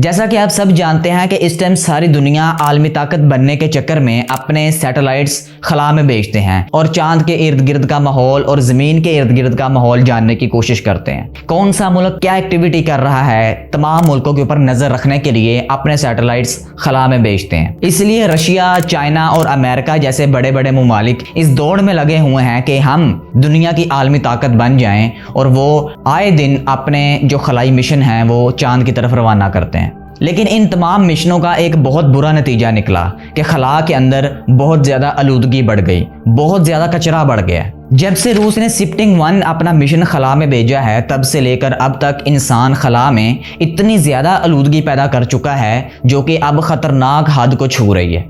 جیسا کہ آپ سب جانتے ہیں کہ اس ٹائم ساری دنیا عالمی طاقت بننے کے چکر میں اپنے سیٹلائٹس خلا میں بھیجتے ہیں اور چاند کے ارد گرد کا ماحول اور زمین کے ارد گرد کا ماحول جاننے کی کوشش کرتے ہیں۔ کون سا ملک کیا ایکٹیویٹی کر رہا ہے، تمام ملکوں کے اوپر نظر رکھنے کے لیے اپنے سیٹلائٹس خلا میں بھیجتے ہیں۔ اس لیے رشیا، چائنا اور امریکہ جیسے بڑے بڑے ممالک اس دوڑ میں لگے ہوئے ہیں کہ ہم دنیا کی عالمی طاقت بن جائیں اور وہ آئے دن اپنے جو خلائی مشن ہیں وہ چاند کی طرف روانہ کرتے ہیں۔ لیکن ان تمام مشنوں کا ایک بہت برا نتیجہ نکلا کہ خلا کے اندر بہت زیادہ آلودگی بڑھ گئی، بہت زیادہ کچرا بڑھ گیا۔ جب سے روس نے سپٹنگ 1 اپنا مشن خلا میں بھیجا ہے تب سے لے کر اب تک انسان خلا میں اتنی زیادہ آلودگی پیدا کر چکا ہے جو کہ اب خطرناک حد کو چھو رہی ہے،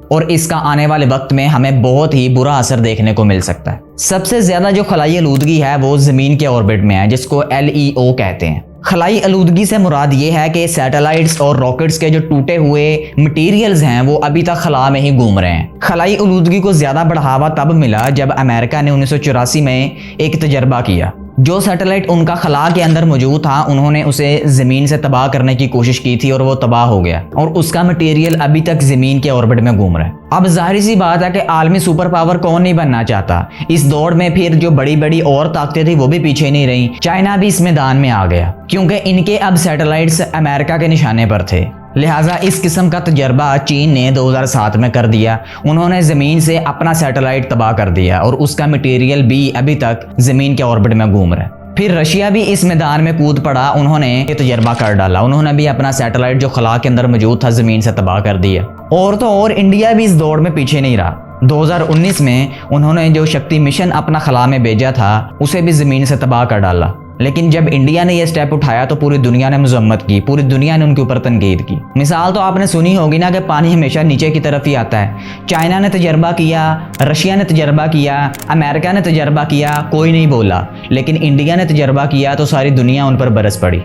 اور اس کا آنے والے وقت میں ہمیں بہت ہی برا اثر دیکھنے کو مل سکتا ہے۔ سب سے زیادہ جو خلائی آلودگی ہے وہ زمین کے آربٹ میں ہے، جس کو LEO کہتے ہیں۔ خلائی آلودگی سے مراد یہ ہے کہ سیٹلائٹس اور راکٹس کے جو ٹوٹے ہوئے مٹیریلز ہیں وہ ابھی تک خلا میں ہی گھوم رہے ہیں۔ خلائی آلودگی کو زیادہ بڑھاوا تب ملا جب امریکہ نے 1984 میں ایک تجربہ کیا۔ جو سیٹلائٹ ان کا خلا کے اندر موجود تھا انہوں نے اسے زمین سے تباہ کرنے کی کوشش کی تھی اور وہ تباہ ہو گیا، اور اس کا مٹیریل ابھی تک زمین کے آربٹ میں گھوم رہا ہے۔ اب ظاہر سی بات ہے کہ عالمی سپر پاور کون نہیں بننا چاہتا۔ اس دوڑ میں پھر جو بڑی بڑی اور طاقتیں تھیں وہ بھی پیچھے نہیں رہیں۔ چائنا بھی اس میدان میں آ گیا کیونکہ ان کے اب سیٹلائٹس امریکہ کے نشانے پر تھے، لہٰذا اس قسم کا تجربہ چین نے 2007 میں کر دیا۔ انہوں نے زمین سے اپنا سیٹلائٹ تباہ کر دیا اور اس کا مٹیریل بھی ابھی تک زمین کے آربٹ میں گھوم رہا ہے۔ پھر رشیا بھی اس میدان میں کود پڑا، انہوں نے یہ تجربہ کر ڈالا، انہوں نے بھی اپنا سیٹلائٹ جو خلا کے اندر موجود تھا زمین سے تباہ کر دیا۔ اور تو اور انڈیا بھی اس دوڑ میں پیچھے نہیں رہا۔ 2019 میں انہوں نے جو شکتی مشن اپنا خلا میں بھیجا تھا اسے بھی زمین سے تباہ کر ڈالا، لیکن جب انڈیا نے یہ سٹیپ اٹھایا تو پوری دنیا نے مذمت کی، پوری دنیا نے ان کے اوپر تنقید کی۔ مثال تو آپ نے سنی ہوگی نا کہ پانی ہمیشہ نیچے کی طرف ہی آتا ہے۔ چائنا نے تجربہ کیا، رشیا نے تجربہ کیا، امریکہ نے تجربہ کیا، کوئی نہیں بولا، لیکن انڈیا نے تجربہ کیا تو ساری دنیا ان پر برس پڑی۔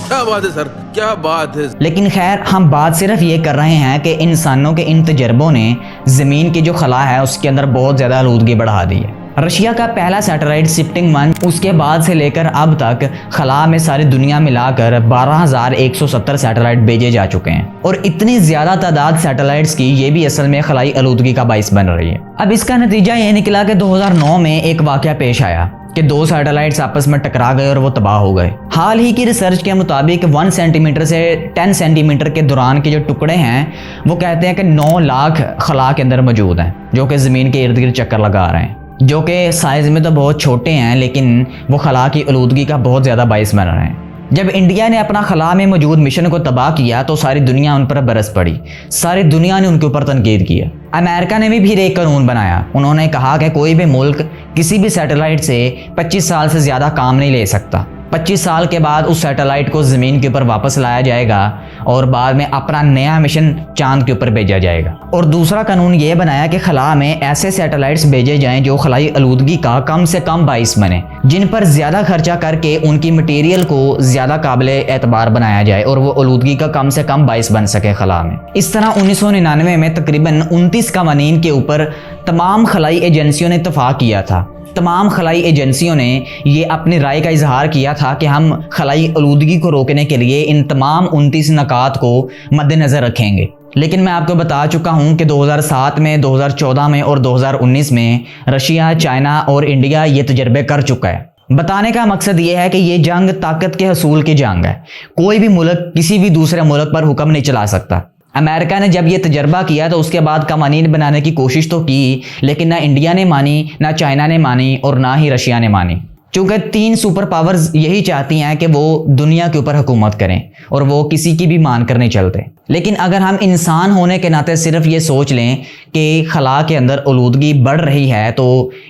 کیا بات ہے سر، کیا بات ہے۔ لیکن خیر، ہم بات صرف یہ کر رہے ہیں کہ انسانوں کے ان تجربوں نے زمین کی جو خلا ہے اس کے اندر بہت زیادہ آلودگی بڑھا دی ہے۔ رشیا کا پہلا سیٹلائٹ سپٹنگ 1، اس کے بعد سے لے کر اب تک خلا میں ساری دنیا ملا کر 12,170 سیٹلائٹ بھیجے جا چکے ہیں، اور اتنی زیادہ تعداد سیٹلائٹس کی یہ بھی اصل میں خلائی آلودگی کا باعث بن رہی ہے۔ اب اس کا نتیجہ یہ نکلا کہ 2009 میں ایک واقعہ پیش آیا کہ 2 سیٹلائٹس آپس میں ٹکرا گئے اور وہ تباہ ہو گئے۔ حال ہی کی ریسرچ کے مطابق 1 سینٹی میٹر سے 10 سینٹی میٹر کے دوران کے جو ٹکڑے ہیں وہ کہتے ہیں کہ 9 لاکھ خلا کے اندر موجود ہیں جو کہ زمین کے ارد گرد چکر لگا رہے ہیں، جو کہ سائز میں تو بہت چھوٹے ہیں لیکن وہ خلا کی آلودگی کا بہت زیادہ باعث بن رہے ہیں۔ جب انڈیا نے اپنا خلا میں موجود مشن کو تباہ کیا تو ساری دنیا ان پر برس پڑی، ساری دنیا نے ان کے اوپر تنقید کیا۔ امریکہ نے بھی پھر ایک قانون بنایا، انہوں نے کہا کہ کوئی بھی ملک کسی بھی سیٹلائٹ سے 25 سال سے زیادہ کام نہیں لے سکتا۔ 25 سال کے بعد اس سیٹلائٹ کو زمین کے اوپر واپس لایا جائے گا اور بعد میں اپنا نیا مشن چاند کے اوپر بھیجا جائے گا۔ اور دوسرا قانون یہ بنایا کہ خلا میں ایسے سیٹلائٹس بھیجے جائیں جو خلائی آلودگی کا کم سے کم باعث بنے، جن پر زیادہ خرچہ کر کے ان کی مٹیریل کو زیادہ قابل اعتبار بنایا جائے اور وہ آلودگی کا کم سے کم باعث بن سکے خلا میں۔ اس طرح 1999 میں تقریباً 29 قوانین کے اوپر تمام خلائی ایجنسیوں نے اتفاق کیا تھا۔ تمام خلائی ایجنسیوں نے یہ اپنی رائے کا اظہار کیا تھا کہ ہم خلائی آلودگی کو روکنے کے لیے ان تمام 29 نکات کو مد نظر رکھیں گے۔ لیکن میں آپ کو بتا چکا ہوں کہ 2007 میں، 2014 میں اور 2019 میں رشیا، چائنا اور انڈیا یہ تجربے کر چکا ہے۔ بتانے کا مقصد یہ ہے کہ یہ جنگ طاقت کے حصول کی جنگ ہے، کوئی بھی ملک کسی بھی دوسرے ملک پر حکم نہیں چلا سکتا۔ امریکہ نے جب یہ تجربہ کیا تو اس کے بعد قوانین بنانے کی کوشش تو کی، لیکن نہ انڈیا نے مانی، نہ چائنا نے مانی اور نہ ہی رشیا نے مانی، چونکہ 3 سپر پاورز یہی چاہتی ہیں کہ وہ دنیا کے اوپر حکومت کریں اور وہ کسی کی بھی مان کر نہیں چلتے۔ لیکن اگر ہم انسان ہونے کے ناطے صرف یہ سوچ لیں کہ خلا کے اندر آلودگی بڑھ رہی ہے تو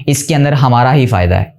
اس کے اندر ہمارا ہی فائدہ ہے۔